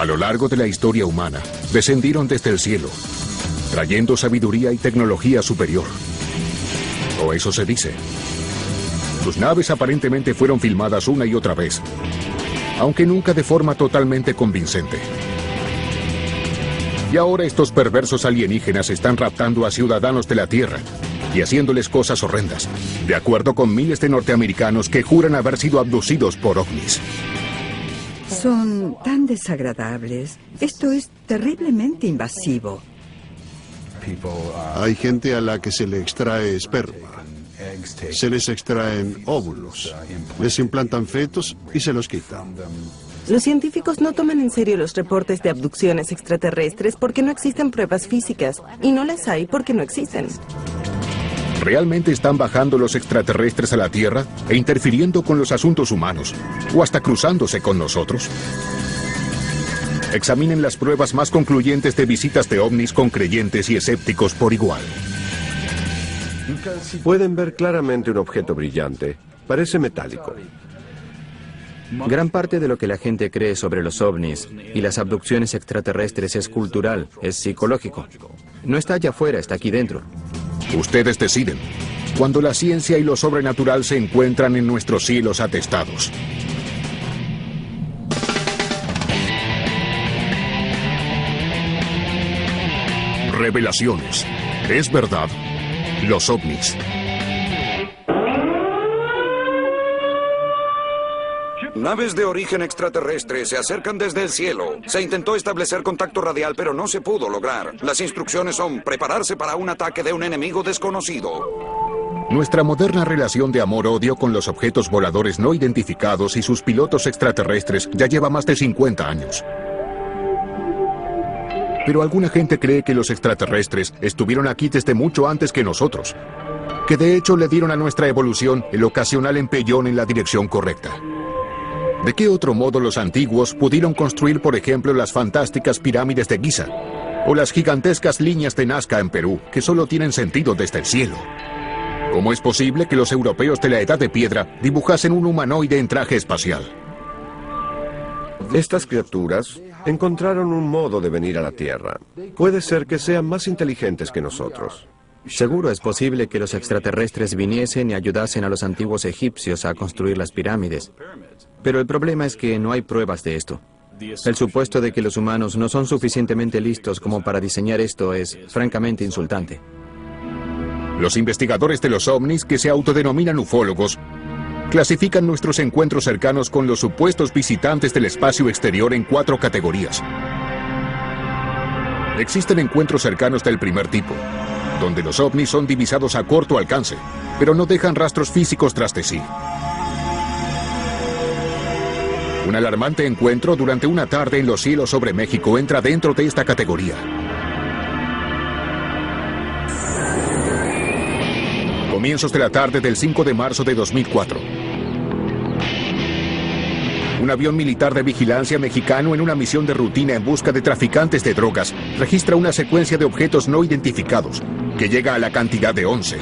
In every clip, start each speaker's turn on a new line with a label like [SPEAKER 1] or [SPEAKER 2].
[SPEAKER 1] A lo largo de la historia humana, descendieron desde el cielo, trayendo sabiduría y tecnología superior. O eso se dice. Sus naves aparentemente fueron filmadas una y otra vez, aunque nunca de forma totalmente convincente. Y ahora estos perversos alienígenas están raptando a ciudadanos de la Tierra y haciéndoles cosas horrendas, de acuerdo con miles de norteamericanos que juran haber sido abducidos por ovnis.
[SPEAKER 2] Son tan desagradables. Esto es terriblemente invasivo.
[SPEAKER 3] Hay gente a la que se le extrae esperma. Se les extraen óvulos. Les implantan fetos y se los quitan.
[SPEAKER 4] Los científicos no toman en serio los reportes de abducciones extraterrestres porque no existen pruebas físicas. Y no las hay porque no existen.
[SPEAKER 1] ¿Realmente están bajando los extraterrestres a la Tierra e interfiriendo con los asuntos humanos? ¿O hasta cruzándose con nosotros? Examinen las pruebas más concluyentes de visitas de ovnis con creyentes y escépticos por igual.
[SPEAKER 5] Pueden ver claramente un objeto brillante. Parece metálico.
[SPEAKER 6] Gran parte de lo que la gente cree sobre los ovnis y las abducciones extraterrestres es cultural, es psicológico. No está allá afuera, está aquí dentro.
[SPEAKER 1] Ustedes deciden, cuando la ciencia y lo sobrenatural se encuentran en nuestros cielos atestados. Revelaciones. ¿Es verdad? Los ovnis.
[SPEAKER 7] Naves de origen extraterrestre se acercan desde el cielo. Se intentó establecer contacto radial, pero no se pudo lograr. Las instrucciones son prepararse para un ataque de un enemigo desconocido.
[SPEAKER 1] Nuestra moderna relación de amor-odio con los objetos voladores no identificados y sus pilotos extraterrestres ya lleva más de 50 años. Pero alguna gente cree que los extraterrestres estuvieron aquí desde mucho antes que nosotros, que de hecho le dieron a nuestra evolución el ocasional empellón en la dirección correcta. ¿De qué otro modo los antiguos pudieron construir, por ejemplo, las fantásticas pirámides de Giza? O las gigantescas líneas de Nazca en Perú, que solo tienen sentido desde el cielo. ¿Cómo es posible que los europeos de la Edad de Piedra dibujasen un humanoide en traje espacial?
[SPEAKER 5] Estas criaturas encontraron un modo de venir a la Tierra. Puede ser que sean más inteligentes que nosotros.
[SPEAKER 6] Seguro es posible que los extraterrestres viniesen y ayudasen a los antiguos egipcios a construir las pirámides. Pero el problema es que no hay pruebas de esto. El supuesto de que los humanos no son suficientemente listos como para diseñar esto es francamente insultante.
[SPEAKER 1] Los investigadores de los ovnis, que se autodenominan ufólogos, clasifican nuestros encuentros cercanos con los supuestos visitantes del espacio exterior en 4 categorías. Existen encuentros cercanos del primer tipo, donde los ovnis son divisados a corto alcance, pero no dejan rastros físicos tras de sí. Un alarmante encuentro durante una tarde en los cielos sobre México entra dentro de esta categoría. Comienzos de la tarde del 5 de marzo de 2004. Un avión militar de vigilancia mexicano en una misión de rutina en busca de traficantes de drogas registra una secuencia de objetos no identificados que llega a la cantidad de 11.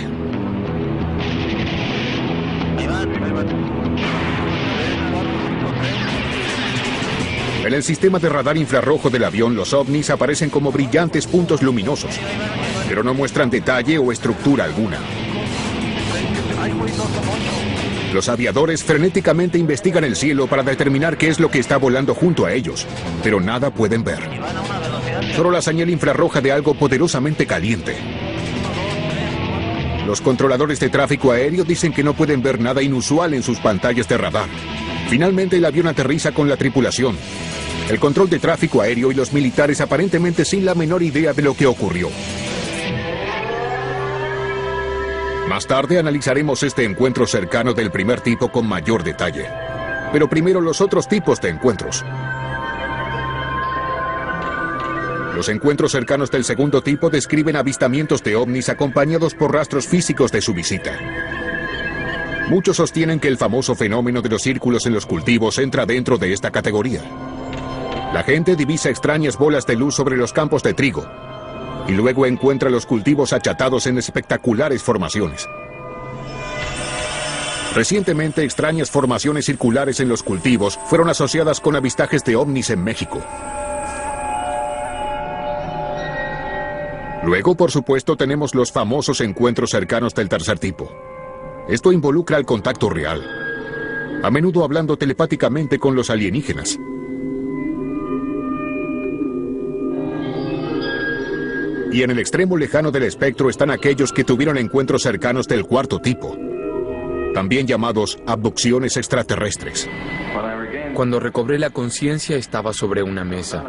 [SPEAKER 1] En el sistema de radar infrarrojo del avión, los ovnis aparecen como brillantes puntos luminosos, pero no muestran detalle o estructura alguna. Los aviadores frenéticamente investigan el cielo para determinar qué es lo que está volando junto a ellos, pero nada pueden ver. Solo la señal infrarroja de algo poderosamente caliente. Los controladores de tráfico aéreo dicen que no pueden ver nada inusual en sus pantallas de radar. Finalmente el avión aterriza con la tripulación, el control de tráfico aéreo y los militares aparentemente sin la menor idea de lo que ocurrió. Más tarde analizaremos este encuentro cercano del primer tipo con mayor detalle. Pero primero los otros tipos de encuentros. Los encuentros cercanos del segundo tipo describen avistamientos de ovnis acompañados por rastros físicos de su visita. Muchos sostienen que el famoso fenómeno de los círculos en los cultivos entra dentro de esta categoría. La gente divisa extrañas bolas de luz sobre los campos de trigo y luego encuentra los cultivos achatados en espectaculares formaciones. Recientemente, extrañas formaciones circulares en los cultivos fueron asociadas con avistajes de ovnis en México. Luego, por supuesto, tenemos los famosos encuentros cercanos del tercer tipo. Esto involucra el contacto real, a menudo hablando telepáticamente con los alienígenas. Y en el extremo lejano del espectro están aquellos que tuvieron encuentros cercanos del cuarto tipo, también llamados abducciones extraterrestres.
[SPEAKER 8] Cuando recobré la conciencia estaba sobre una mesa.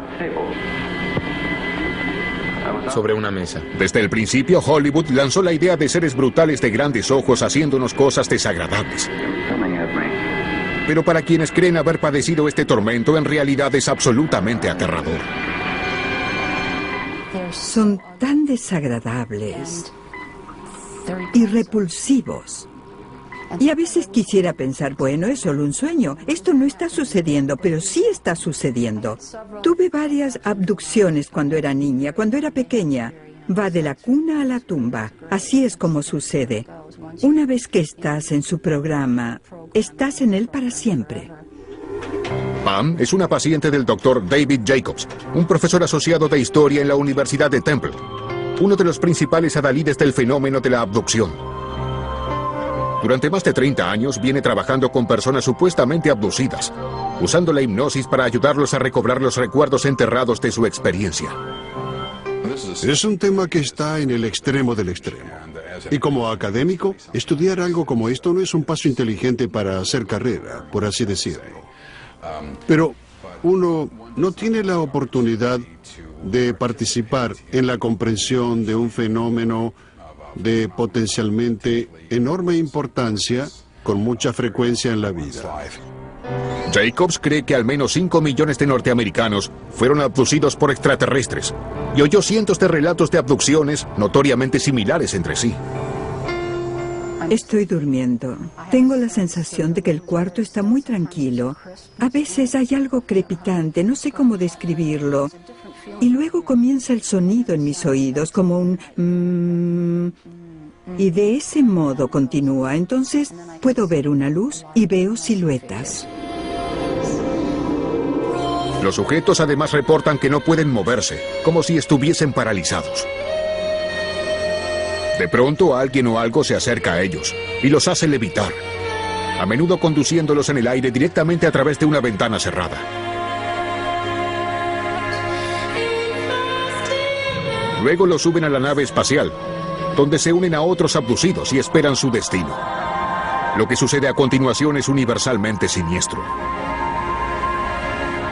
[SPEAKER 1] Desde el principio, Hollywood lanzó la idea de seres brutales de grandes ojos haciéndonos cosas desagradables. Pero para quienes creen haber padecido este tormento, en realidad es absolutamente aterrador.
[SPEAKER 2] Son tan desagradables y repulsivos. Y a veces quisiera pensar, bueno, es solo un sueño. Esto no está sucediendo, pero sí está sucediendo. Tuve varias abducciones cuando era niña, cuando era pequeña. Va de la cuna a la tumba. Así es como sucede. Una vez que estás en su programa, estás en él para siempre.
[SPEAKER 1] Pam es una paciente del Dr. David Jacobs, un profesor asociado de historia en la Universidad de Temple, uno de los principales adalides del fenómeno de la abducción. Durante más de 30 años viene trabajando con personas supuestamente abducidas, usando la hipnosis para ayudarlos a recobrar los recuerdos enterrados de su experiencia.
[SPEAKER 3] Es un tema que está en el extremo del extremo. Y como académico, estudiar algo como esto no es un paso inteligente para hacer carrera, por así decirlo. Pero uno no tiene la oportunidad de participar en la comprensión de un fenómeno de potencialmente enorme importancia con mucha frecuencia en la vida.
[SPEAKER 1] Jacobs cree que al menos 5 millones de norteamericanos fueron abducidos por extraterrestres y oyó cientos de relatos de abducciones notoriamente similares entre sí.
[SPEAKER 2] Estoy durmiendo. Tengo la sensación de que el cuarto está muy tranquilo. A veces hay algo crepitante, no sé cómo describirlo. Y luego comienza el sonido en mis oídos, como un y de ese modo continúa. Entonces puedo ver una luz y veo siluetas.
[SPEAKER 1] Los sujetos además reportan que no pueden moverse, como si estuviesen paralizados. De pronto alguien o algo se acerca a ellos y los hace levitar, a menudo conduciéndolos en el aire directamente a través de una ventana cerrada. Luego los suben a la nave espacial, donde se unen a otros abducidos y esperan su destino. Lo que sucede a continuación es universalmente siniestro.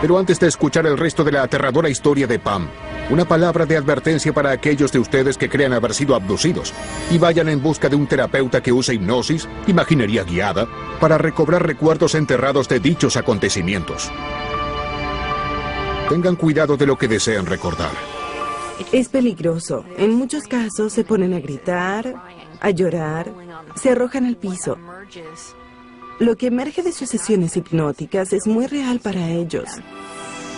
[SPEAKER 1] Pero antes de escuchar el resto de la aterradora historia de Pam, una palabra de advertencia para aquellos de ustedes que crean haber sido abducidos y vayan en busca de un terapeuta que use hipnosis, imaginería guiada, para recobrar recuerdos enterrados de dichos acontecimientos. Tengan cuidado de lo que desean recordar.
[SPEAKER 4] Es peligroso. En muchos casos se ponen a gritar, a llorar, se arrojan al piso. Lo que emerge de sus sesiones hipnóticas es muy real para ellos.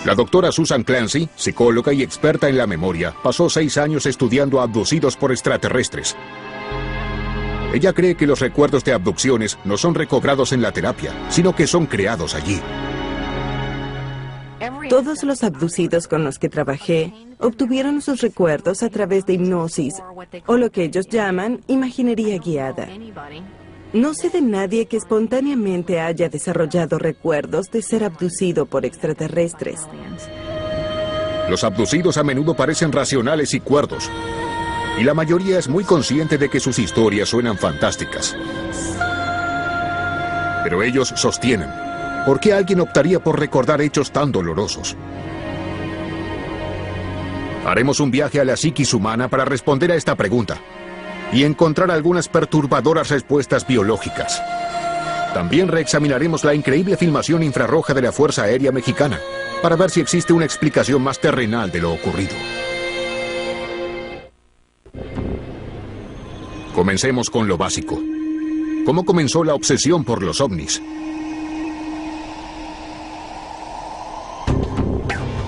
[SPEAKER 1] La doctora Susan Clancy, psicóloga y experta en la memoria, pasó 6 años estudiando a abducidos por extraterrestres. Ella cree que los recuerdos de abducciones no son recobrados en la terapia, sino que son creados allí.
[SPEAKER 4] Todos los abducidos con los que trabajé obtuvieron sus recuerdos a través de hipnosis, o lo que ellos llaman imaginería guiada. No sé de nadie que espontáneamente haya desarrollado recuerdos de ser abducido por extraterrestres.
[SPEAKER 1] Los abducidos a menudo parecen racionales y cuerdos, y la mayoría es muy consciente de que sus historias suenan fantásticas. Pero ellos sostienen, ¿por qué alguien optaría por recordar hechos tan dolorosos? Haremos un viaje a la psiquis humana para responder a esta pregunta y encontrar algunas perturbadoras respuestas biológicas. También reexaminaremos la increíble filmación infrarroja de la Fuerza Aérea Mexicana para ver si existe una explicación más terrenal de lo ocurrido. Comencemos con lo básico. ¿Cómo comenzó la obsesión por los ovnis?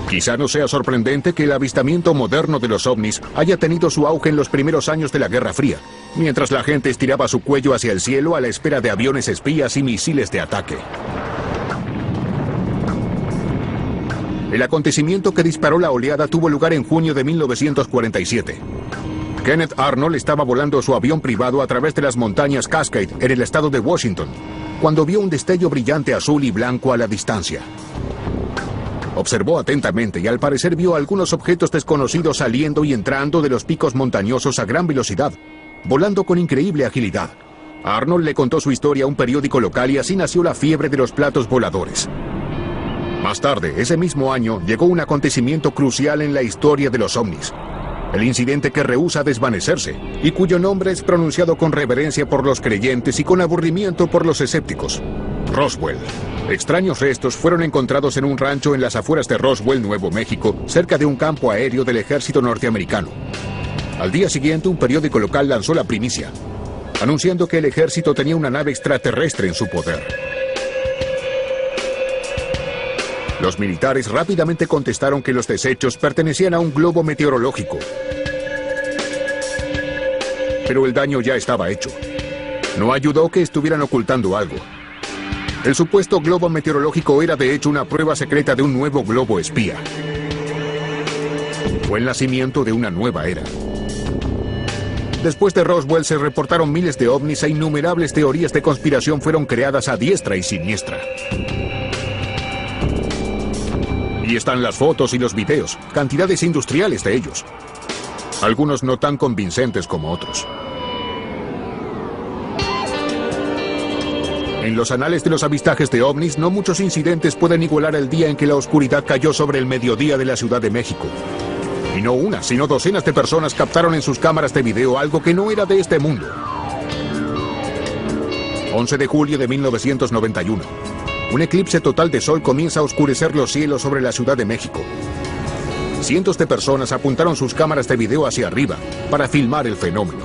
[SPEAKER 1] Quizá no sea sorprendente que el avistamiento moderno de los ovnis haya tenido su auge en los primeros años de la Guerra Fría, mientras la gente estiraba su cuello hacia el cielo a la espera de aviones espías y misiles de ataque. El acontecimiento que disparó la oleada tuvo lugar en junio de 1947. Kenneth Arnold estaba volando su avión privado a través de las montañas Cascade, en el estado de Washington, cuando vio un destello brillante azul y blanco a la distancia. Observó atentamente y al parecer vio algunos objetos desconocidos saliendo y entrando de los picos montañosos a gran velocidad, volando con increíble agilidad. Arnold le contó su historia a un periódico local y así nació la fiebre de los platos voladores. Más tarde, ese mismo año, llegó un acontecimiento crucial en la historia de los ovnis. El incidente que rehúsa desvanecerse y cuyo nombre es pronunciado con reverencia por los creyentes y con aburrimiento por los escépticos. Roswell. Extraños restos fueron encontrados en un rancho en las afueras de Roswell, Nuevo México, cerca de un campo aéreo del ejército norteamericano. Al día siguiente, un periódico local lanzó la primicia, anunciando que el ejército tenía una nave extraterrestre en su poder. Los militares rápidamente contestaron que los desechos pertenecían a un globo meteorológico. Pero el daño ya estaba hecho. No ayudó que estuvieran ocultando algo. El supuesto globo meteorológico era de hecho una prueba secreta de un nuevo globo espía. Fue el nacimiento de una nueva era. Después de Roswell se reportaron miles de ovnis e innumerables teorías de conspiración fueron creadas a diestra y siniestra. Y están las fotos y los videos, cantidades industriales de ellos. Algunos no tan convincentes como otros. En los anales de los avistajes de ovnis, no muchos incidentes pueden igualar el día en que la oscuridad cayó sobre el mediodía de la Ciudad de México. Y no una, sino docenas de personas captaron en sus cámaras de video algo que no era de este mundo. 11 de julio de 1991. Un eclipse total de sol comienza a oscurecer los cielos sobre la Ciudad de México. Cientos de personas apuntaron sus cámaras de video hacia arriba para filmar el fenómeno.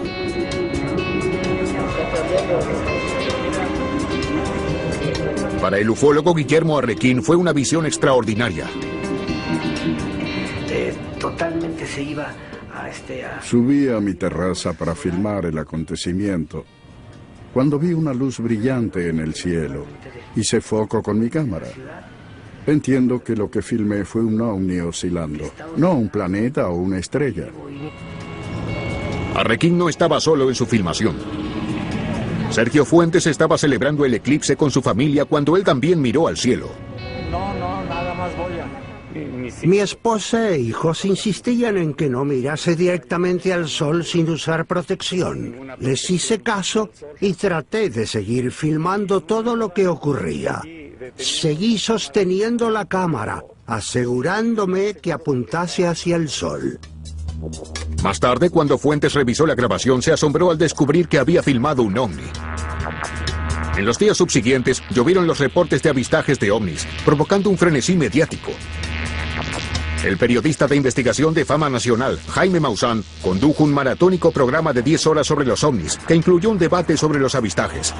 [SPEAKER 1] Para el ufólogo Guillermo Arrequín fue una visión extraordinaria.
[SPEAKER 9] Totalmente se iba a...
[SPEAKER 10] Subí a mi terraza para filmar el acontecimiento, cuando vi una luz brillante en el cielo. Hice foco con mi cámara. Entiendo que lo que filmé fue un ovni oscilando, no un planeta o una estrella.
[SPEAKER 1] Arrequín no estaba solo en su filmación. Sergio Fuentes estaba celebrando el eclipse con su familia cuando él también miró al cielo.
[SPEAKER 9] Nada más voy a... Mi esposa e hijos insistían en que no mirase directamente al sol sin usar protección. Les hice caso y traté de seguir filmando todo lo que ocurría. Seguí sosteniendo la cámara, asegurándome que apuntase hacia el sol.
[SPEAKER 1] Más tarde, cuando Fuentes revisó la grabación, se asombró al descubrir que había filmado un ovni. En los días subsiguientes, llovieron los reportes de avistajes de ovnis, provocando un frenesí mediático. El periodista de investigación de fama nacional, Jaime Maussan, condujo un maratónico programa de 10 horas sobre los ovnis, que incluyó un debate sobre los avistajes.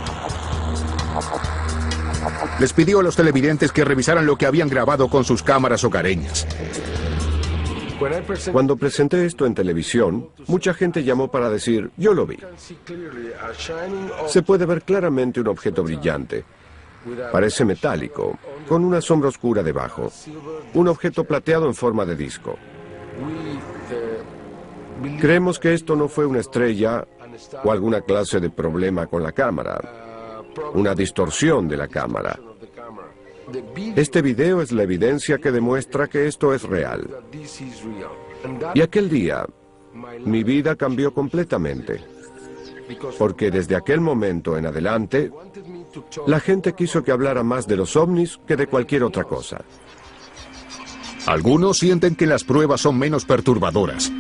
[SPEAKER 1] Les pidió a los televidentes que revisaran lo que habían grabado con sus cámaras hogareñas.
[SPEAKER 5] Cuando presenté esto en televisión, mucha gente llamó para decir, yo lo vi. Se puede ver claramente un objeto brillante. Parece metálico, con una sombra oscura debajo. Un objeto plateado en forma de disco. Creemos que esto no fue una estrella o alguna clase de problema con la cámara. Una distorsión de la cámara. Este video es la evidencia que demuestra que esto es real. Y aquel día, mi vida cambió completamente. Porque desde aquel momento en adelante, la gente quiso que hablara más de los ovnis que de cualquier otra cosa.
[SPEAKER 1] Algunos sienten que las pruebas son menos perturbadoras.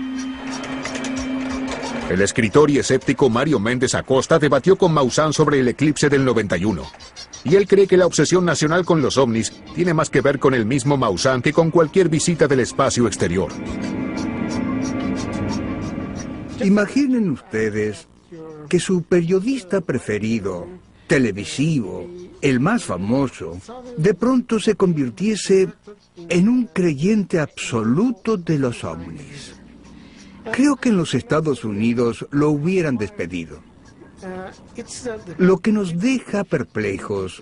[SPEAKER 1] El escritor y escéptico Mario Méndez Acosta debatió con Maussan sobre el eclipse del 91. Y él cree que la obsesión nacional con los ovnis tiene más que ver con el mismo Maussan que con cualquier visita del espacio exterior.
[SPEAKER 11] Imaginen ustedes que su periodista preferido, televisivo, el más famoso, de pronto se convirtiese en un creyente absoluto de los ovnis. Creo que en los Estados Unidos lo hubieran despedido. Lo que nos deja perplejos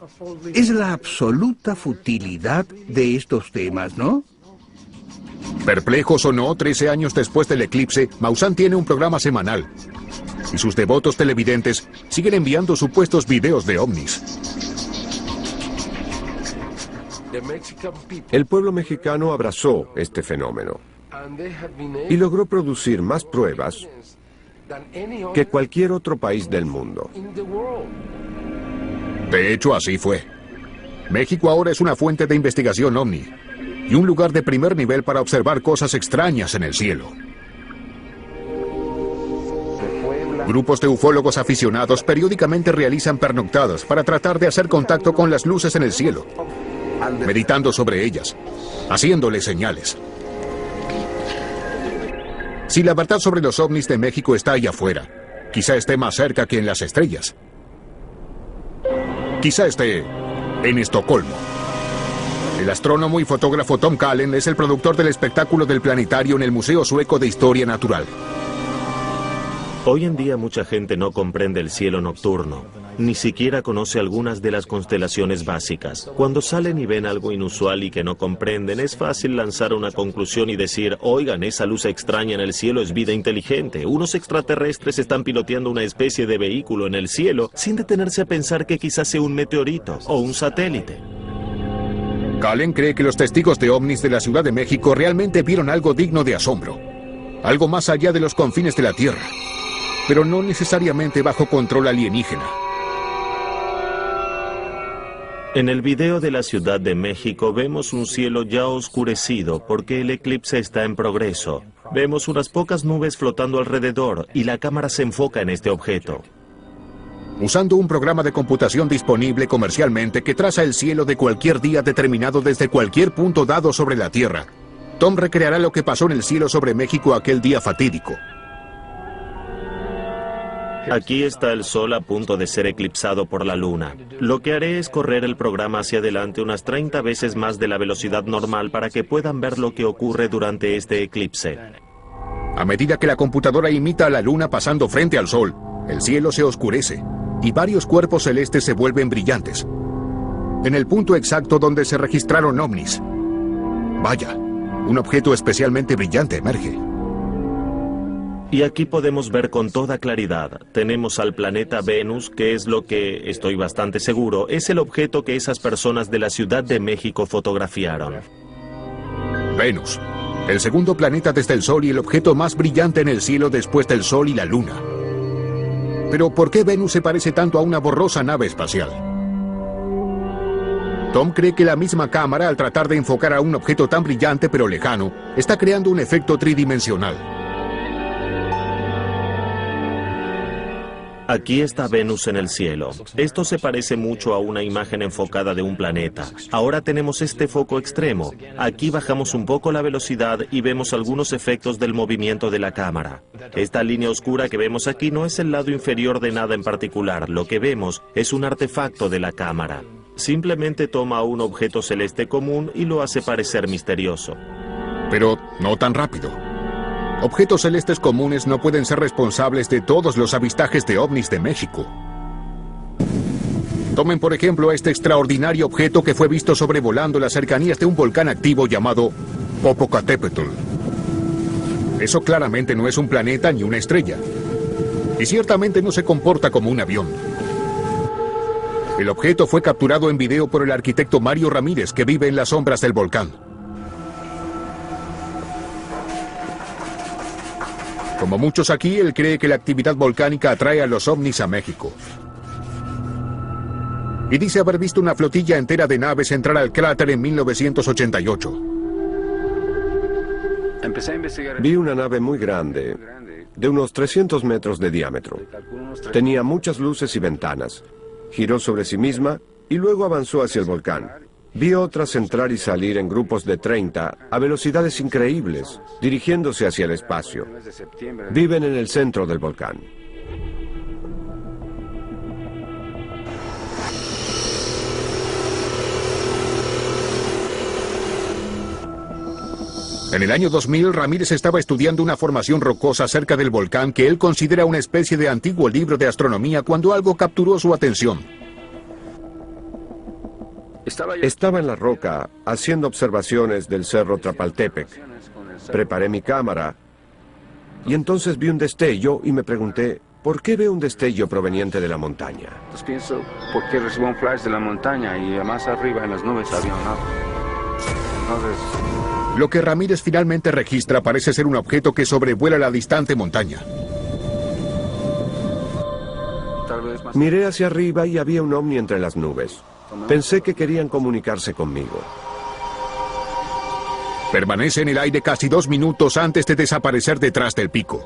[SPEAKER 11] es la absoluta futilidad de estos temas, ¿no?
[SPEAKER 1] Perplejos o no, 13 años después del eclipse, Maussan tiene un programa semanal. Y sus devotos televidentes siguen enviando supuestos videos de ovnis.
[SPEAKER 5] El pueblo mexicano abrazó este fenómeno y logró producir más pruebas que cualquier otro país del mundo.
[SPEAKER 1] De hecho, así fue. México ahora es una fuente de investigación ovni y un lugar de primer nivel para observar cosas extrañas en el cielo. Grupos de ufólogos aficionados periódicamente realizan pernoctadas para tratar de hacer contacto con las luces en el cielo, meditando sobre ellas, haciéndoles señales. Si la verdad sobre los ovnis de México está allá afuera, quizá esté más cerca que en las estrellas. Quizá esté en Estocolmo. El astrónomo y fotógrafo Tom Kallen es el productor del espectáculo del planetario en el Museo Sueco de Historia Natural.
[SPEAKER 12] Hoy en día mucha gente no comprende el cielo nocturno, ni siquiera conoce algunas de las constelaciones básicas. Cuando salen y ven algo inusual y que no comprenden, es fácil lanzar una conclusión y decir, oigan, esa luz extraña en el cielo es vida inteligente. Unos extraterrestres están piloteando una especie de vehículo en el cielo sin detenerse a pensar que quizás sea un meteorito o un satélite.
[SPEAKER 1] Kallen cree que los testigos de ovnis de la Ciudad de México realmente vieron algo digno de asombro, algo más allá de los confines de la Tierra, pero no necesariamente bajo control alienígena.
[SPEAKER 12] En el video de la Ciudad de México vemos un cielo ya oscurecido porque el eclipse está en progreso. Vemos unas pocas nubes flotando alrededor y la cámara se enfoca en este objeto.
[SPEAKER 1] Usando un programa de computación disponible comercialmente que traza el cielo de cualquier día determinado desde cualquier punto dado sobre la Tierra, Tom recreará lo que pasó en el cielo sobre México aquel día fatídico.
[SPEAKER 12] Aquí está el Sol a punto de ser eclipsado por la Luna. Lo que haré es correr el programa hacia adelante unas 30 veces más de la velocidad normal para que puedan ver lo que ocurre durante este eclipse.
[SPEAKER 1] A medida que la computadora imita a la Luna pasando frente al Sol, el cielo se oscurece y varios cuerpos celestes se vuelven brillantes. En el punto exacto donde se registraron ovnis. Vaya, un objeto especialmente brillante emerge.
[SPEAKER 12] Y aquí podemos ver con toda claridad. Tenemos al planeta Venus, que es lo que, estoy bastante seguro, es el objeto que esas personas de la Ciudad de México fotografiaron.
[SPEAKER 1] Venus, el segundo planeta desde el Sol y el objeto más brillante en el cielo después del Sol y la Luna. Pero ¿por qué Venus se parece tanto a una borrosa nave espacial? Tom cree que la misma cámara, al tratar de enfocar a un objeto tan brillante pero lejano, está creando un efecto tridimensional.
[SPEAKER 12] Aquí está Venus en el cielo. Esto se parece mucho a una imagen enfocada de un planeta. Ahora tenemos este foco extremo. Aquí bajamos un poco la velocidad y vemos algunos efectos del movimiento de la cámara. Esta línea oscura que vemos aquí no es el lado inferior de nada en particular. Lo que vemos es un artefacto de la cámara. Simplemente toma un objeto celeste común y lo hace parecer misterioso.
[SPEAKER 1] Pero no tan rápido. Objetos celestes comunes no pueden ser responsables de todos los avistajes de ovnis de México. Tomen por ejemplo a este extraordinario objeto que fue visto sobrevolando las cercanías de un volcán activo llamado Popocatépetl. Eso claramente no es un planeta ni una estrella. Y ciertamente no se comporta como un avión. El objeto fue capturado en video por el arquitecto Mario Ramírez, que vive en las sombras del volcán. Como muchos aquí, él cree que la actividad volcánica atrae a los ovnis a México. Y dice haber visto una flotilla entera de naves entrar al cráter en 1988.
[SPEAKER 5] Vi una nave muy grande, de unos 300 metros de diámetro. Tenía muchas luces y ventanas. Giró sobre sí misma y luego avanzó hacia el volcán. Vi otras entrar y salir en grupos de 30 a velocidades increíbles, dirigiéndose hacia el espacio. Viven en el centro del volcán.
[SPEAKER 1] En el año 2000, Ramírez estaba estudiando una formación rocosa cerca del volcán que él considera una especie de antiguo libro de astronomía cuando algo capturó su atención.
[SPEAKER 5] Estaba en la roca haciendo observaciones del cerro Trapaltepec Preparé mi cámara y entonces vi un destello y me pregunté, ¿por qué veo un destello proveniente de la montaña?
[SPEAKER 13] Entonces pienso, ¿por qué recibo un flash de la montaña y más arriba en las nubes había un ave? Entonces...
[SPEAKER 1] Lo que Ramírez finalmente registra parece ser un objeto que sobrevuela la distante montaña.
[SPEAKER 5] Miré hacia arriba y había un ovni entre las nubes. Pensé que querían comunicarse conmigo.
[SPEAKER 1] Permanece en el aire casi 2 minutos antes de desaparecer detrás del pico.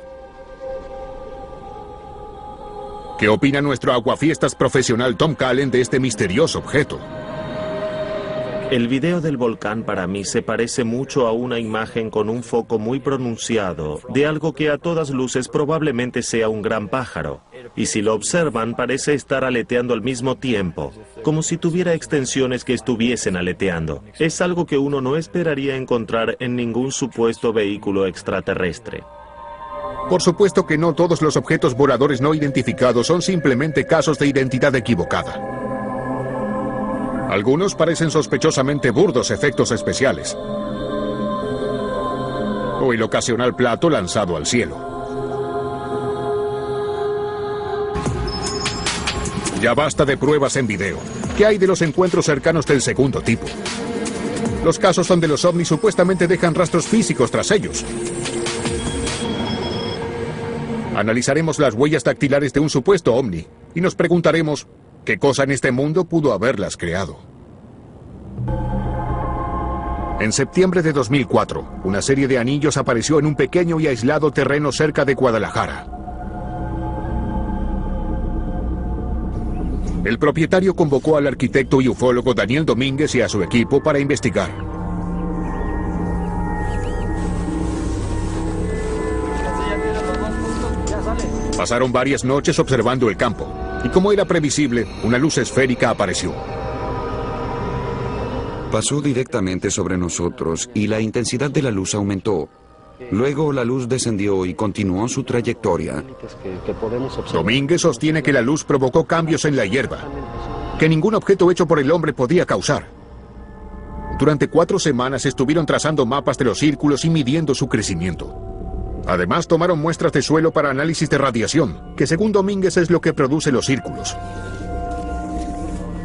[SPEAKER 1] ¿Qué opina nuestro aguafiestas profesional Tom Callen de este misterioso objeto?
[SPEAKER 12] El video del volcán para mí se parece mucho a una imagen con un foco muy pronunciado de algo que a todas luces probablemente sea un gran pájaro. Y si lo observan parece estar aleteando al mismo tiempo, como si tuviera extensiones que estuviesen aleteando. Es algo que uno no esperaría encontrar en ningún supuesto vehículo extraterrestre.
[SPEAKER 1] Por supuesto que no todos los objetos voladores no identificados son simplemente casos de identidad equivocada. Algunos parecen sospechosamente burdos efectos especiales. O el ocasional plato lanzado al cielo. Ya basta de pruebas en video. ¿Qué hay de los encuentros cercanos del segundo tipo? Los casos donde los ovnis supuestamente dejan rastros físicos tras ellos. Analizaremos las huellas dactilares de un supuesto ovni y nos preguntaremos ¿qué cosa en este mundo pudo haberlas creado? En septiembre de 2004, una serie de anillos apareció en un pequeño y aislado terreno cerca de Guadalajara. El propietario convocó al arquitecto y ufólogo Daniel Domínguez y a su equipo para investigar. Pasaron varias noches observando el campo, y como era previsible, una luz esférica apareció.
[SPEAKER 14] Pasó directamente sobre nosotros y la intensidad de la luz aumentó. Luego la luz descendió y continuó su trayectoria.
[SPEAKER 1] Domínguez sostiene que la luz provocó cambios en la hierba, que ningún objeto hecho por el hombre podía causar. Durante 4 semanas estuvieron trazando mapas de los círculos y midiendo su crecimiento. Además, tomaron muestras de suelo para análisis de radiación, que según Domínguez es lo que produce los círculos.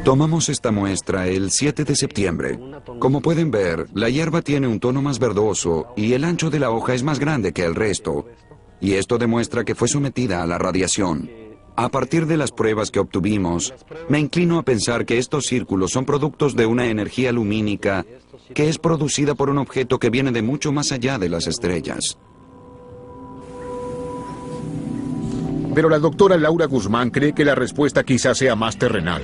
[SPEAKER 14] Tomamos esta muestra el 7 de septiembre. Como pueden ver, la hierba tiene un tono más verdoso y el ancho de la hoja es más grande que el resto. Y esto demuestra que fue sometida a la radiación. A partir de las pruebas que obtuvimos, me inclino a pensar que estos círculos son productos de una energía lumínica que es producida por un objeto que viene de mucho más allá de las estrellas.
[SPEAKER 1] Pero la doctora Laura Guzmán cree que la respuesta quizás sea más terrenal.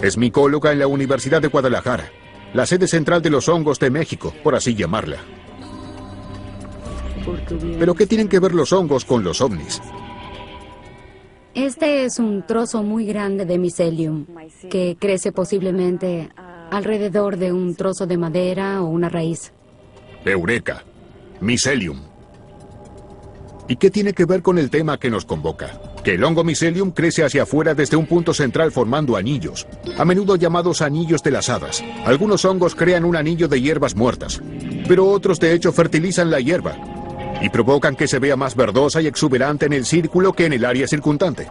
[SPEAKER 1] Es micóloga en la Universidad de Guadalajara, la sede central de los hongos de México, por así llamarla. ¿Pero qué tienen que ver los hongos con los ovnis?
[SPEAKER 15] Este es un trozo muy grande de micelium, que crece posiblemente alrededor de un trozo de madera o una raíz.
[SPEAKER 1] Eureka, micelium. ¿Y qué tiene que ver con el tema que nos convoca? Que el hongo Mycelium crece hacia afuera desde un punto central formando anillos, a menudo llamados anillos de las hadas. Algunos hongos crean un anillo de hierbas muertas, pero otros de hecho fertilizan la hierba y provocan que se vea más verdosa y exuberante en el círculo que en el área circundante,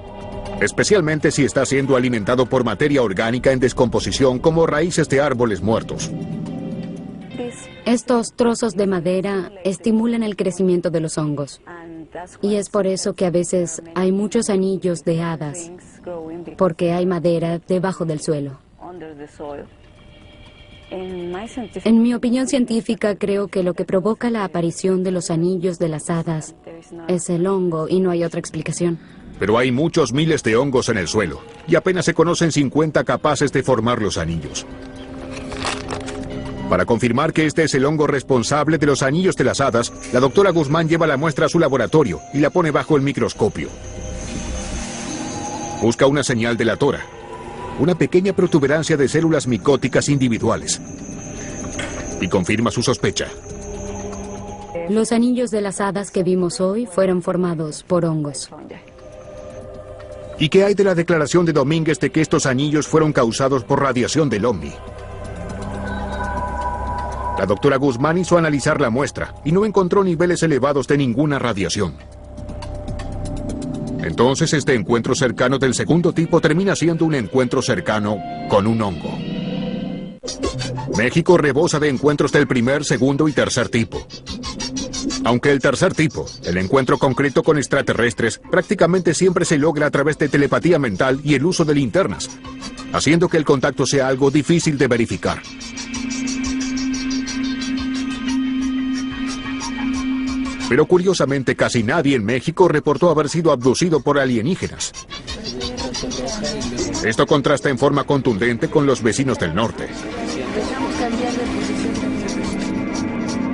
[SPEAKER 1] especialmente si está siendo alimentado por materia orgánica en descomposición como raíces de árboles muertos.
[SPEAKER 15] Estos trozos de madera estimulan el crecimiento de los hongos. Y es por eso que a veces hay muchos anillos de hadas, porque hay madera debajo del suelo. En mi opinión científica, creo que lo que provoca la aparición de los anillos de las hadas es el hongo y no hay otra explicación.
[SPEAKER 1] Pero hay muchos miles de hongos en el suelo, y apenas se conocen 50 capaces de formar los anillos. Para confirmar que este es el hongo responsable de los anillos de las hadas, la doctora Guzmán lleva la muestra a su laboratorio y la pone bajo el microscopio. Busca una señal delatora, una pequeña protuberancia de células micóticas individuales, y confirma su sospecha.
[SPEAKER 15] Los anillos de las hadas que vimos hoy fueron formados por hongos.
[SPEAKER 1] ¿Y qué hay de la declaración de Domínguez de que estos anillos fueron causados por radiación del ovni? La doctora Guzmán hizo analizar la muestra y no encontró niveles elevados de ninguna radiación. Entonces este encuentro cercano del segundo tipo termina siendo un encuentro cercano con un hongo. México rebosa de encuentros del primer, segundo y tercer tipo. Aunque el tercer tipo, el encuentro concreto con extraterrestres, prácticamente siempre se logra a través de telepatía mental y el uso de linternas, haciendo que el contacto sea algo difícil de verificar. Pero curiosamente casi nadie en México reportó haber sido abducido por alienígenas. Esto contrasta en forma contundente con los vecinos del norte.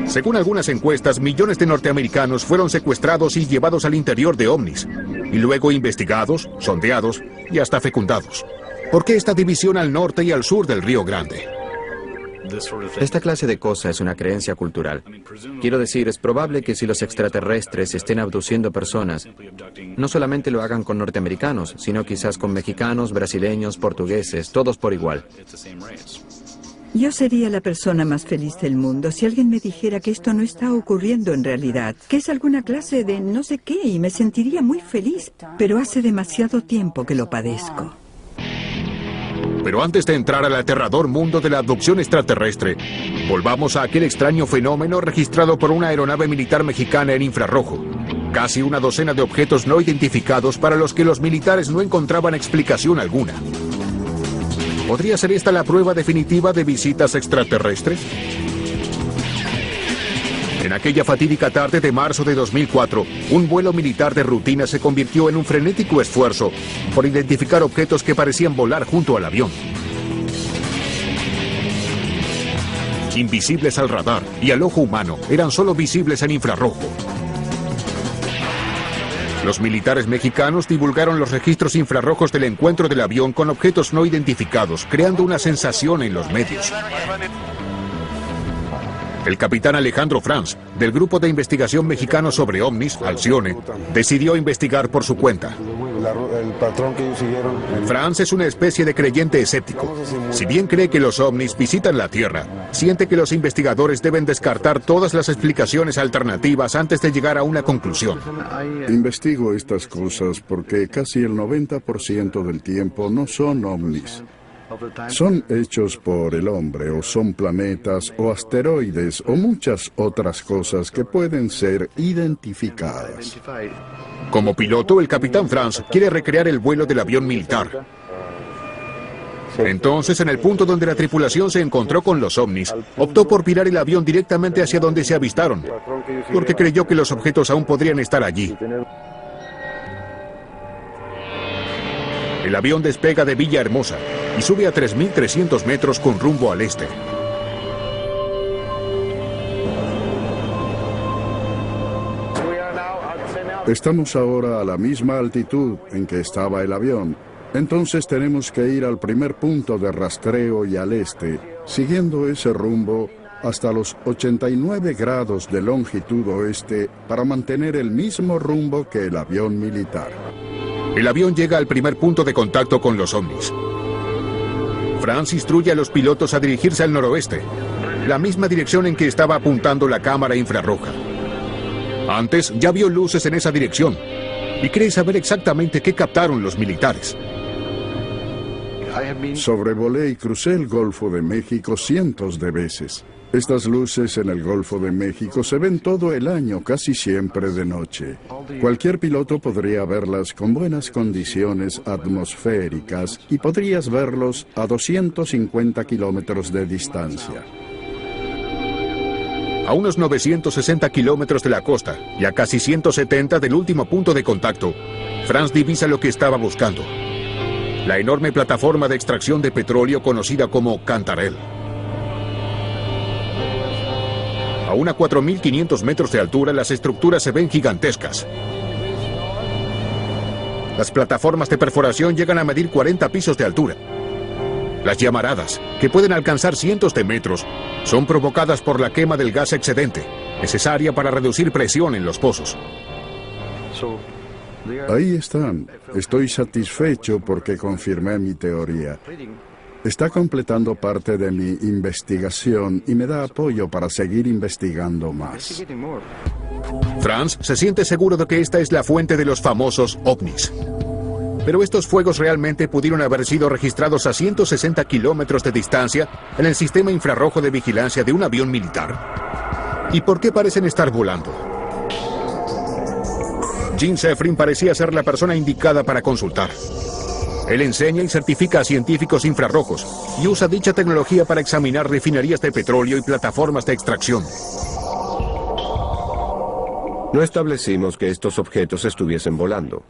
[SPEAKER 1] Según algunas encuestas, millones de norteamericanos fueron secuestrados y llevados al interior de ovnis, y luego investigados, sondeados y hasta fecundados. ¿Por qué esta división al norte y al sur del Río Grande?
[SPEAKER 6] Esta clase de cosa es una creencia cultural. Quiero decir, es probable que si los extraterrestres estén abduciendo personas, no solamente lo hagan con norteamericanos, sino quizás con mexicanos, brasileños, portugueses, todos por igual.
[SPEAKER 2] Yo sería la persona más feliz del mundo si alguien me dijera que esto no está ocurriendo en realidad, que es alguna clase de no sé qué, y me sentiría muy feliz, pero hace demasiado tiempo que lo padezco.
[SPEAKER 1] Pero antes de entrar al aterrador mundo de la abducción extraterrestre, volvamos a aquel extraño fenómeno registrado por una aeronave militar mexicana en infrarrojo. Casi una docena de objetos no identificados para los que los militares no encontraban explicación alguna. ¿Podría ser esta la prueba definitiva de visitas extraterrestres? En aquella fatídica tarde de marzo de 2004, un vuelo militar de rutina se convirtió en un frenético esfuerzo por identificar objetos que parecían volar junto al avión. Invisibles al radar y al ojo humano, eran solo visibles en infrarrojo. Los militares mexicanos divulgaron los registros infrarrojos del encuentro del avión con objetos no identificados, creando una sensación en los medios. El capitán Alejandro Franz, del Grupo de Investigación Mexicano sobre OVNIs, Alcione, decidió investigar por su cuenta. Franz es una especie de creyente escéptico. Si bien cree que los ovnis visitan la Tierra, siente que los investigadores deben descartar todas las explicaciones alternativas antes de llegar a una conclusión.
[SPEAKER 10] Investigo estas cosas porque casi el 90% del tiempo no son ovnis. Son hechos por el hombre, o son planetas, o asteroides, o muchas otras cosas que pueden ser identificadas.
[SPEAKER 1] Como piloto, el capitán Franz quiere recrear el vuelo del avión militar. Entonces, en el punto donde la tripulación se encontró con los ovnis, optó por virar el avión directamente hacia donde se avistaron, porque creyó que los objetos aún podrían estar allí. El avión despega de Villahermosa y sube a 3.300 metros con rumbo al este.
[SPEAKER 10] Estamos ahora a la misma altitud en que estaba el avión. Entonces tenemos que ir al primer punto de rastreo y al este, siguiendo ese rumbo hasta los 89 grados de longitud oeste para mantener el mismo rumbo que el avión militar.
[SPEAKER 1] El avión llega al primer punto de contacto con los ovnis. Franz instruye a los pilotos a dirigirse al noroeste, la misma dirección en que estaba apuntando la cámara infrarroja. Antes ya vio luces en esa dirección y cree saber exactamente qué captaron los militares.
[SPEAKER 10] Sobrevolé y crucé el Golfo de México cientos de veces. Estas luces en el Golfo de México se ven todo el año, casi siempre de noche. Cualquier piloto podría verlas con buenas condiciones atmosféricas y podrías verlos a 250 kilómetros de distancia.
[SPEAKER 1] A unos 960 kilómetros de la costa y a casi 170 del último punto de contacto, Franz divisa lo que estaba buscando: la enorme plataforma de extracción de petróleo conocida como Cantarell. A una 4.500 metros de altura, las estructuras se ven gigantescas. Las plataformas de perforación llegan a medir 40 pisos de altura. Las llamaradas, que pueden alcanzar cientos de metros, son provocadas por la quema del gas excedente, necesaria para reducir presión en los pozos.
[SPEAKER 10] Ahí están. Estoy satisfecho porque confirmé mi teoría. Está completando parte de mi investigación y me da apoyo para seguir investigando más.
[SPEAKER 1] Franz se siente seguro de que esta es la fuente de los famosos ovnis. Pero estos fuegos realmente pudieron haber sido registrados a 160 kilómetros de distancia en el sistema infrarrojo de vigilancia de un avión militar. ¿Y por qué parecen estar volando? Gene Sefrin parecía ser la persona indicada para consultar. Él enseña y certifica a científicos infrarrojos y usa dicha tecnología para examinar refinerías de petróleo y plataformas de extracción.
[SPEAKER 5] No establecimos que estos objetos estuviesen volando.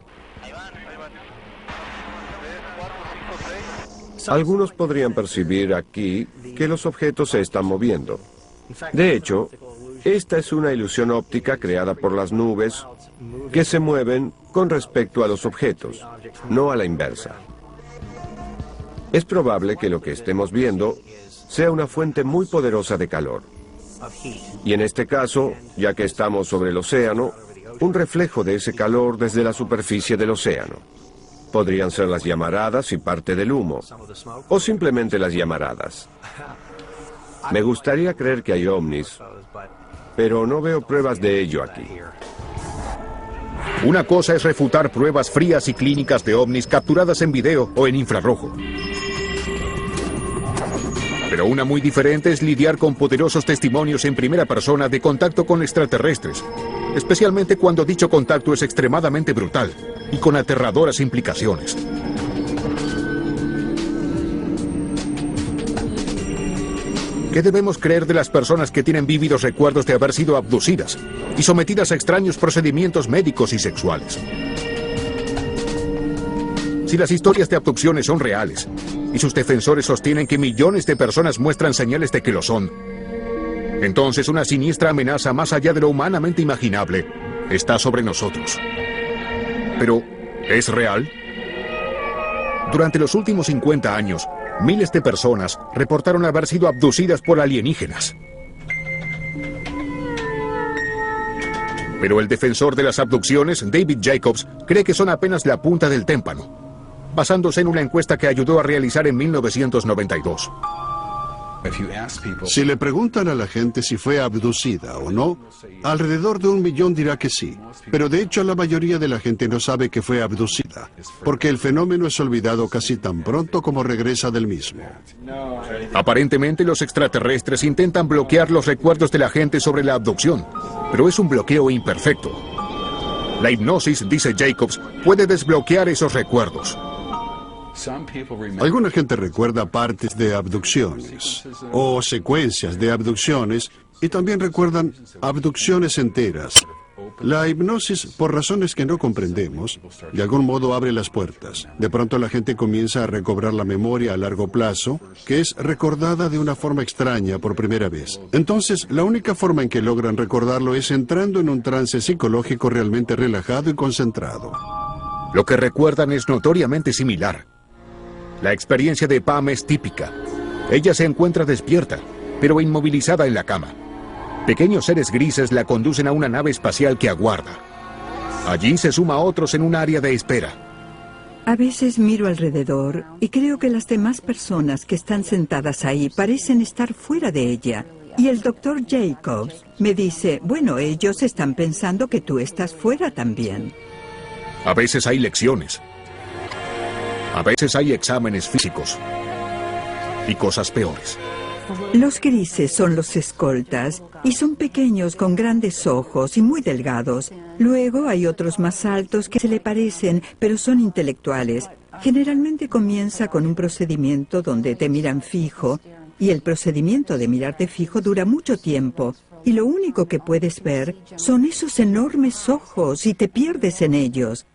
[SPEAKER 5] Algunos podrían percibir aquí que los objetos se están moviendo. De hecho, esta es una ilusión óptica creada por las nubes que se mueven con respecto a los objetos, no a la inversa. Es probable que lo que estemos viendo sea una fuente muy poderosa de calor. Y en este caso, ya que estamos sobre el océano, un reflejo de ese calor desde la superficie del océano. Podrían ser las llamaradas y parte del humo, o simplemente las llamaradas. Me gustaría creer que hay ovnis, pero no veo pruebas de ello aquí.
[SPEAKER 1] Una cosa es refutar pruebas frías y clínicas de ovnis capturadas en video o en infrarrojo. Pero una muy diferente es lidiar con poderosos testimonios en primera persona de contacto con extraterrestres, especialmente cuando dicho contacto es extremadamente brutal y con aterradoras implicaciones. ¿Qué debemos creer de las personas que tienen vívidos recuerdos de haber sido abducidas y sometidas a extraños procedimientos médicos y sexuales? Si las historias de abducciones son reales y sus defensores sostienen que millones de personas muestran señales de que lo son, entonces una siniestra amenaza más allá de lo humanamente imaginable está sobre nosotros. Pero, ¿es real? Durante los últimos 50 años, miles de personas reportaron haber sido abducidas por alienígenas. Pero el defensor de las abducciones, David Jacobs, cree que son apenas la punta del témpano, basándose en una encuesta que ayudó a realizar en 1992.
[SPEAKER 3] Si le preguntan a la gente si fue abducida o no, alrededor de 1 millón dirá que sí. Pero de hecho la mayoría de la gente no sabe que fue abducida, porque el fenómeno es olvidado casi tan pronto como regresa del mismo.
[SPEAKER 1] Aparentemente los extraterrestres intentan bloquear los recuerdos de la gente sobre la abducción, pero es un bloqueo imperfecto. La hipnosis, dice Jacobs, puede desbloquear esos recuerdos.
[SPEAKER 3] Alguna gente recuerda partes de abducciones o secuencias de abducciones y también recuerdan abducciones enteras. La hipnosis, por razones que no comprendemos, de algún modo abre las puertas. De pronto la gente comienza a recobrar la memoria a largo plazo, que es recordada de una forma extraña por primera vez. Entonces, la única forma en que logran recordarlo es entrando en un trance psicológico realmente relajado y concentrado.
[SPEAKER 1] Lo que recuerdan es notoriamente similar. La experiencia de Pam es típica. Ella se encuentra despierta, pero inmovilizada en la cama. Pequeños seres grises la conducen a una nave espacial que aguarda. Allí se suma a otros en un área de espera.
[SPEAKER 2] A veces miro alrededor y creo que las demás personas que están sentadas ahí parecen estar fuera de ella. Y el doctor Jacobs me dice, bueno, ellos están pensando que tú estás fuera también.
[SPEAKER 1] A veces hay lecciones. A veces hay exámenes físicos. Y cosas peores.
[SPEAKER 2] Los grises son los escoltas y son pequeños con grandes ojos y muy delgados. Luego hay otros más altos que se le parecen, pero son intelectuales. Generalmente comienza con un procedimiento donde te miran fijo y el procedimiento de mirarte fijo dura mucho tiempo. Y lo único que puedes ver son esos enormes ojos y te pierdes en ellos.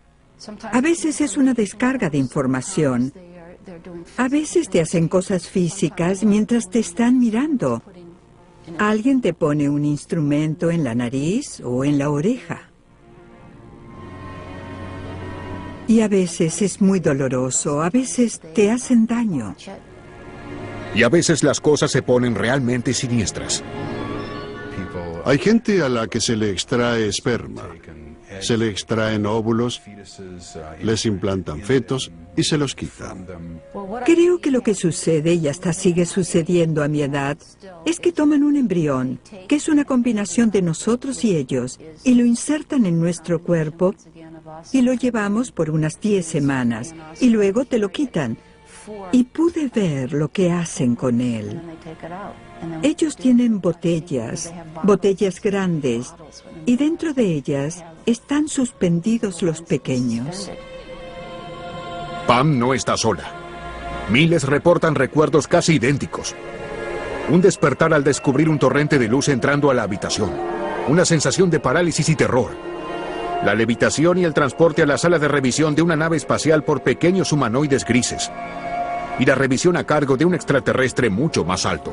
[SPEAKER 2] A veces es una descarga de información. A veces te hacen cosas físicas mientras te están mirando. Alguien te pone un instrumento en la nariz o en la oreja. Y a veces es muy doloroso, a veces te hacen daño.
[SPEAKER 1] Y a veces las cosas se ponen realmente siniestras.
[SPEAKER 3] Hay gente a la que se le extrae esperma, se le extraen óvulos, les implantan fetos y se los quitan.
[SPEAKER 2] Creo que lo que sucede, y hasta sigue sucediendo a mi edad, es que toman un embrión, que es una combinación de nosotros y ellos, y lo insertan en nuestro cuerpo y lo llevamos por unas 10 semanas, y luego te lo quitan. Y pude ver lo que hacen con él. Ellos tienen botellas grandes, y dentro de ellas están suspendidos los pequeños.
[SPEAKER 1] Pam no está sola. Miles reportan recuerdos casi idénticos. Un despertar al descubrir un torrente de luz entrando a la habitación. Una sensación de parálisis y terror. La levitación y el transporte a la sala de revisión de una nave espacial por pequeños humanoides grises. Y la revisión a cargo de un extraterrestre mucho más alto.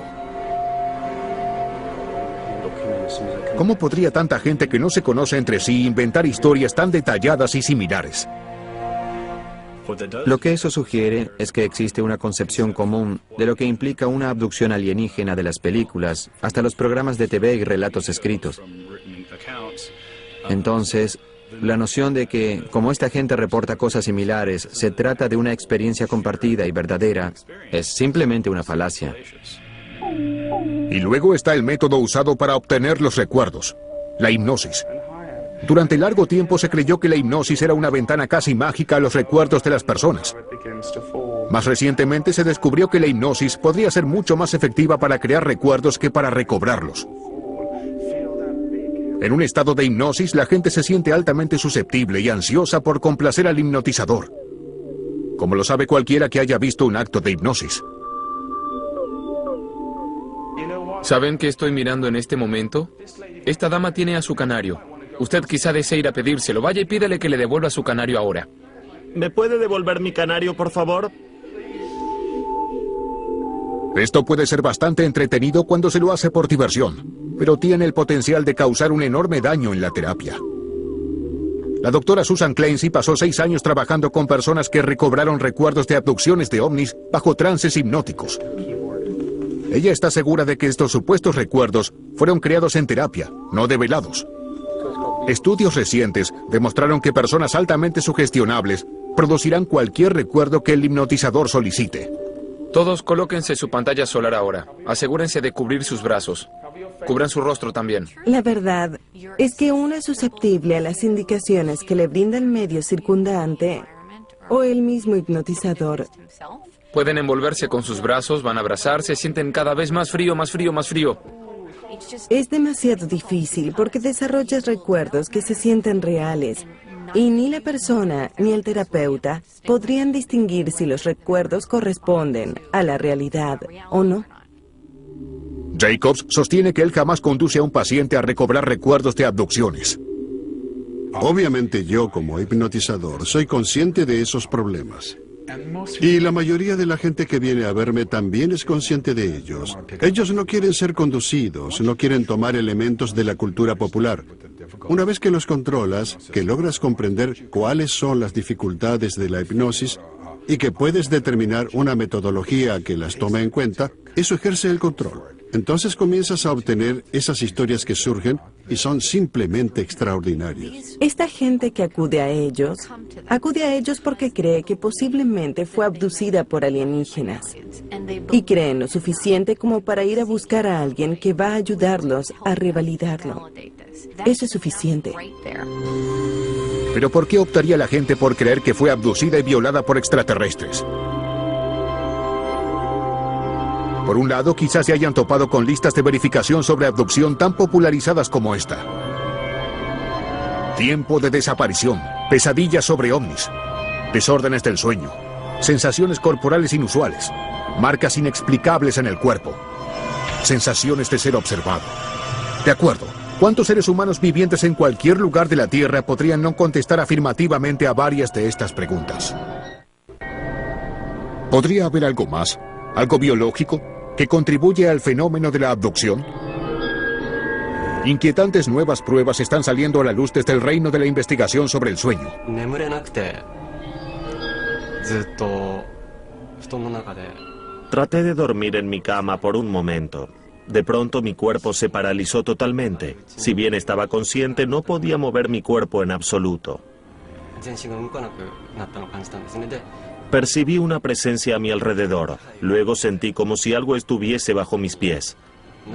[SPEAKER 1] ¿Cómo podría tanta gente que no se conoce entre sí inventar historias tan detalladas y similares?
[SPEAKER 6] Lo que eso sugiere es que existe una concepción común de lo que implica una abducción alienígena, de las películas hasta los programas de TV y relatos escritos. Entonces, la noción de que, como esta gente reporta cosas similares, se trata de una experiencia compartida y verdadera, es simplemente una falacia.
[SPEAKER 1] Y luego está el método usado para obtener los recuerdos, la hipnosis. Durante largo tiempo se creyó que la hipnosis era una ventana casi mágica a los recuerdos de las personas. Más recientemente se descubrió que la hipnosis podría ser mucho más efectiva para crear recuerdos que para recobrarlos. En un estado de hipnosis, la gente se siente altamente susceptible y ansiosa por complacer al hipnotizador, como lo sabe cualquiera que haya visto un acto de hipnosis.
[SPEAKER 8] ¿Saben qué estoy mirando en este momento? Esta dama tiene a su canario. Usted quizá desee ir a pedírselo. Vaya y pídele que le devuelva su canario ahora.
[SPEAKER 12] ¿Me puede devolver mi canario, por favor?
[SPEAKER 1] Esto puede ser bastante entretenido cuando se lo hace por diversión, pero tiene el potencial de causar un enorme daño en la terapia. La doctora Susan Clancy pasó 6 años trabajando con personas que recobraron recuerdos de abducciones de ovnis bajo trances hipnóticos. Ella está segura de que estos supuestos recuerdos fueron creados en terapia, no develados. Estudios recientes demostraron que personas altamente sugestionables producirán cualquier recuerdo que el hipnotizador solicite.
[SPEAKER 8] Todos colóquense su pantalla solar ahora. Asegúrense de cubrir sus brazos. Cubran su rostro también.
[SPEAKER 4] La verdad es que uno es susceptible a las indicaciones que le brinda el medio circundante o el mismo hipnotizador.
[SPEAKER 8] Pueden envolverse con sus brazos, van a abrazarse, sienten cada vez más frío, más frío, más frío.
[SPEAKER 4] Es demasiado difícil porque desarrollas recuerdos que se sienten reales y ni la persona ni el terapeuta podrían distinguir si los recuerdos corresponden a la realidad o no.
[SPEAKER 1] Jacobs sostiene que él jamás conduce a un paciente a recobrar recuerdos de abducciones.
[SPEAKER 3] Obviamente yo, como hipnotizador, soy consciente de esos problemas. Y la mayoría de la gente que viene a verme también es consciente de ellos. Ellos no quieren ser conducidos, no quieren tomar elementos de la cultura popular. Una vez que los controlas, que logras comprender cuáles son las dificultades de la hipnosis y que puedes determinar una metodología que las tome en cuenta, eso ejerce el control. Entonces comienzas a obtener esas historias que surgen y son simplemente extraordinarias.
[SPEAKER 4] Esta gente que acude a ellos porque cree que posiblemente fue abducida por alienígenas y creen lo suficiente como para ir a buscar a alguien que va a ayudarlos a revalidarlo. Eso es suficiente.
[SPEAKER 1] ¿Pero por qué optaría la gente por creer que fue abducida y violada por extraterrestres? Por un lado, quizás se hayan topado con listas de verificación sobre abducción tan popularizadas como esta. Tiempo de desaparición, pesadillas sobre ovnis, desórdenes del sueño, sensaciones corporales inusuales, marcas inexplicables en el cuerpo, sensaciones de ser observado. De acuerdo, ¿cuántos seres humanos vivientes en cualquier lugar de la Tierra podrían no contestar afirmativamente a varias de estas preguntas? ¿Podría haber algo más? ¿Algo biológico que contribuye al fenómeno de la abducción? Inquietantes nuevas pruebas están saliendo a la luz desde el reino de la investigación sobre el sueño.
[SPEAKER 12] Traté de dormir en mi cama por un momento. De pronto mi cuerpo se paralizó totalmente. Si bien estaba consciente, no podía mover mi cuerpo en absoluto. Percibí una presencia a mi alrededor. Luego sentí como si algo estuviese bajo mis pies.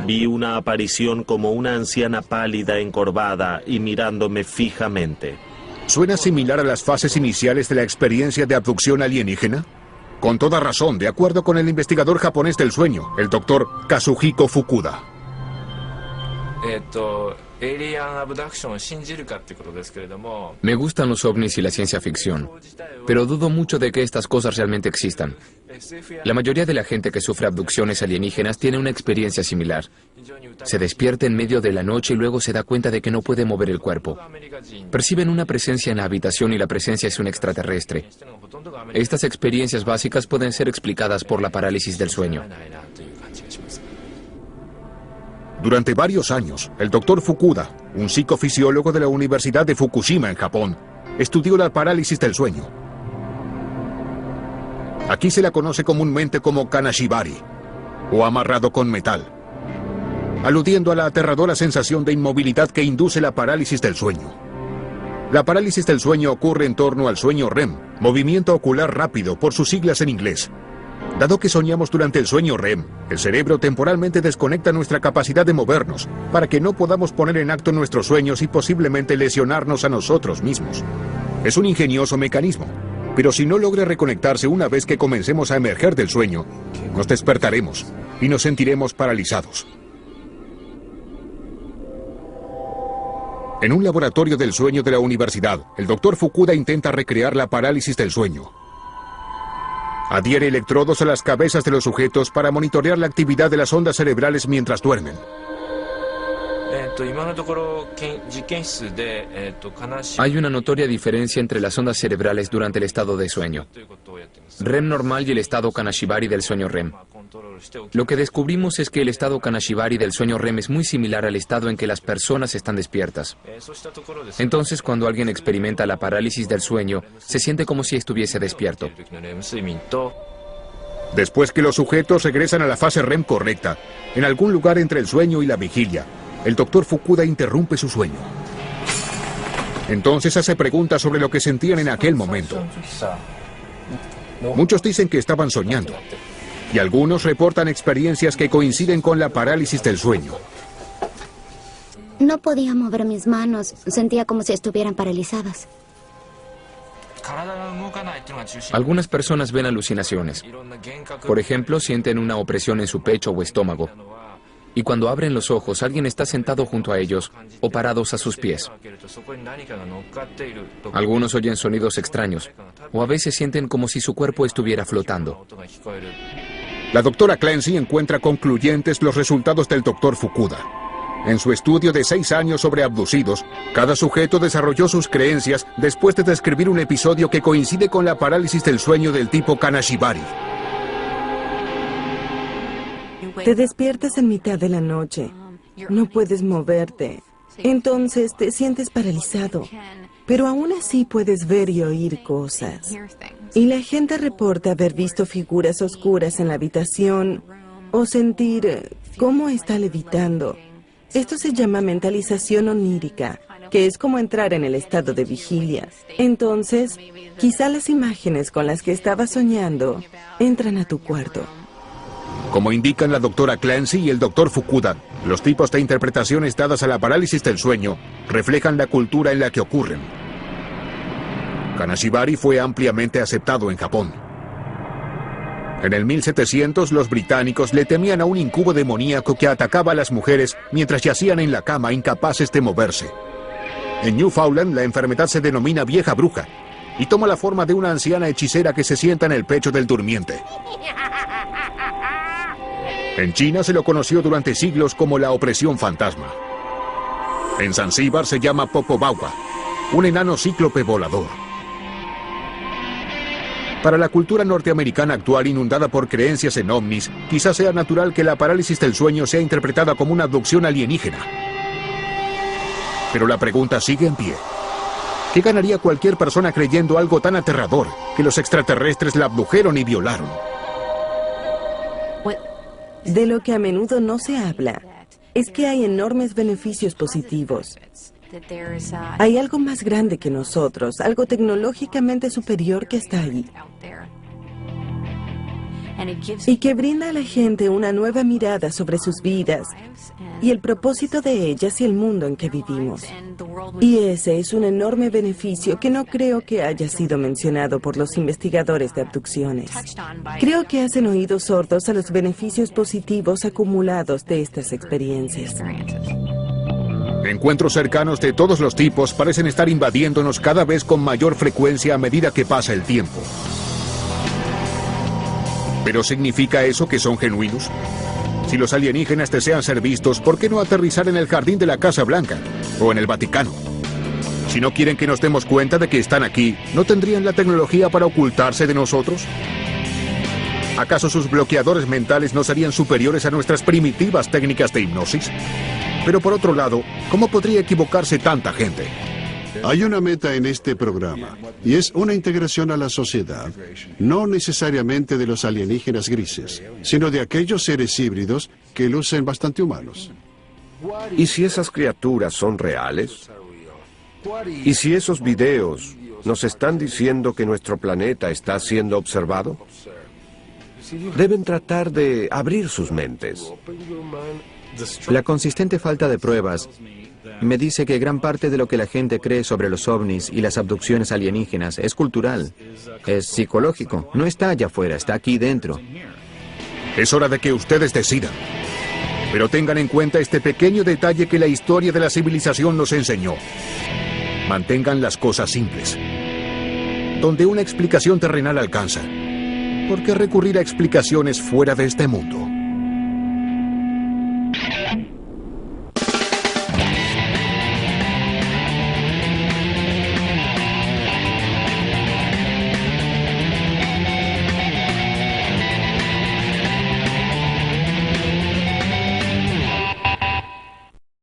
[SPEAKER 12] Vi una aparición como una anciana pálida, encorvada y mirándome fijamente.
[SPEAKER 1] ¿Suena similar a las fases iniciales de la experiencia de abducción alienígena? Con toda razón, de acuerdo con el investigador japonés del sueño, el doctor Kazuhiko Fukuda.
[SPEAKER 8] Me gustan los ovnis y la ciencia ficción, pero dudo mucho de que estas cosas realmente existan. La mayoría de la gente que sufre abducciones alienígenas tiene una experiencia similar. Se despierta en medio de la noche y luego se da cuenta de que no puede mover el cuerpo. Perciben una presencia en la habitación y la presencia es un extraterrestre. Estas experiencias básicas pueden ser explicadas por la parálisis del sueño.
[SPEAKER 1] Durante varios años, el doctor Fukuda, un psicofisiólogo de la Universidad de Fukushima en Japón, estudió la parálisis del sueño. Aquí se la conoce comúnmente como kanashibari, o amarrado con metal, aludiendo a la aterradora sensación de inmovilidad que induce la parálisis del sueño. La parálisis del sueño ocurre en torno al sueño REM, movimiento ocular rápido, por sus siglas en inglés. Dado que soñamos durante el sueño REM, el cerebro temporalmente desconecta nuestra capacidad de movernos para que no podamos poner en acto nuestros sueños y posiblemente lesionarnos a nosotros mismos. Es un ingenioso mecanismo, pero si no logra reconectarse una vez que comencemos a emerger del sueño, nos despertaremos y nos sentiremos paralizados. En un laboratorio del sueño de la universidad, el doctor Fukuda intenta recrear la parálisis del sueño. Adhiere electrodos a las cabezas de los sujetos para monitorear la actividad de las ondas cerebrales mientras duermen.
[SPEAKER 8] Hay una notoria diferencia entre las ondas cerebrales durante el estado de sueño REM normal y el estado kanashibari del sueño REM. Lo que descubrimos es que el estado kanashibari del sueño REM es muy similar al estado en que las personas están despiertas. Entonces, cuando alguien experimenta la parálisis del sueño, se siente como si estuviese despierto.
[SPEAKER 1] Después que los sujetos regresan a la fase REM correcta, en algún lugar entre el sueño y la vigilia, el doctor Fukuda interrumpe su sueño. Entonces hace preguntas sobre lo que sentían en aquel momento. Muchos dicen que estaban soñando, y algunos reportan experiencias que coinciden con la parálisis del sueño.
[SPEAKER 15] No podía mover mis manos, sentía como si estuvieran paralizadas.
[SPEAKER 8] Algunas personas ven alucinaciones. Por ejemplo, sienten una opresión en su pecho o estómago. Y cuando abren los ojos, alguien está sentado junto a ellos o parados a sus pies. Algunos oyen sonidos extraños, o a veces sienten como si su cuerpo estuviera flotando.
[SPEAKER 1] La doctora Clancy encuentra concluyentes los resultados del doctor Fukuda. En su estudio de 6 años sobre abducidos, cada sujeto desarrolló sus creencias después de describir un episodio que coincide con la parálisis del sueño del tipo kanashibari.
[SPEAKER 4] Te despiertas en mitad de la noche. No puedes moverte. Entonces te sientes paralizado. Pero aún así puedes ver y oír cosas. Y la gente reporta haber visto figuras oscuras en la habitación o sentir cómo está levitando. Esto se llama mentalización onírica, que es como entrar en el estado de vigilia. Entonces, quizá las imágenes con las que estabas soñando entran a tu cuarto.
[SPEAKER 1] Como indican la doctora Clancy y el doctor Fukuda, los tipos de interpretaciones dadas a la parálisis del sueño reflejan la cultura en la que ocurren. Kanashibari fue ampliamente aceptado en Japón. En el 1700, los británicos le temían a un incubo demoníaco que atacaba a las mujeres mientras yacían en la cama incapaces de moverse. En Newfoundland, la enfermedad se denomina vieja bruja y toma la forma de una anciana hechicera que se sienta en el pecho del durmiente. En China se lo conoció durante siglos como la opresión fantasma. En Zanzíbar se llama Popobawa, un enano cíclope volador. Para la cultura norteamericana actual inundada por creencias en ovnis, quizás sea natural que la parálisis del sueño sea interpretada como una abducción alienígena. Pero la pregunta sigue en pie. ¿Qué ganaría cualquier persona creyendo algo tan aterrador, que los extraterrestres la abdujeron y violaron?
[SPEAKER 4] De lo que a menudo no se habla es que hay enormes beneficios positivos. Hay algo más grande que nosotros, algo tecnológicamente superior que está ahí. Y que brinda a la gente una nueva mirada sobre sus vidas y el propósito de ellas y el mundo en que vivimos. Y ese es un enorme beneficio que no creo que haya sido mencionado por los investigadores de abducciones. Creo que hacen oídos sordos a los beneficios positivos acumulados de estas experiencias.
[SPEAKER 1] Encuentros cercanos de todos los tipos parecen estar invadiéndonos cada vez con mayor frecuencia a medida que pasa el tiempo. ¿Pero significa eso que son genuinos? Si los alienígenas desean ser vistos, ¿por qué no aterrizar en el jardín de la Casa Blanca o en el Vaticano? Si no quieren que nos demos cuenta de que están aquí, ¿no tendrían la tecnología para ocultarse de nosotros? ¿Acaso sus bloqueadores mentales no serían superiores a nuestras primitivas técnicas de hipnosis? Pero por otro lado, ¿cómo podría equivocarse tanta gente?
[SPEAKER 3] Hay una meta en este programa, y es una integración a la sociedad, no necesariamente de los alienígenas grises, sino de aquellos seres híbridos que lucen bastante humanos.
[SPEAKER 5] ¿Y si esas criaturas son reales? ¿Y si esos videos nos están diciendo que nuestro planeta está siendo observado? Deben tratar de abrir sus mentes.
[SPEAKER 6] La consistente falta de pruebas me dice que gran parte de lo que la gente cree sobre los ovnis y las abducciones alienígenas es cultural, es psicológico, no está allá afuera, está aquí dentro.
[SPEAKER 1] Es hora de que ustedes decidan. Pero tengan en cuenta este pequeño detalle que la historia de la civilización nos enseñó. Mantengan las cosas simples. Donde una explicación terrenal alcanza, ¿por qué recurrir a explicaciones fuera de este mundo?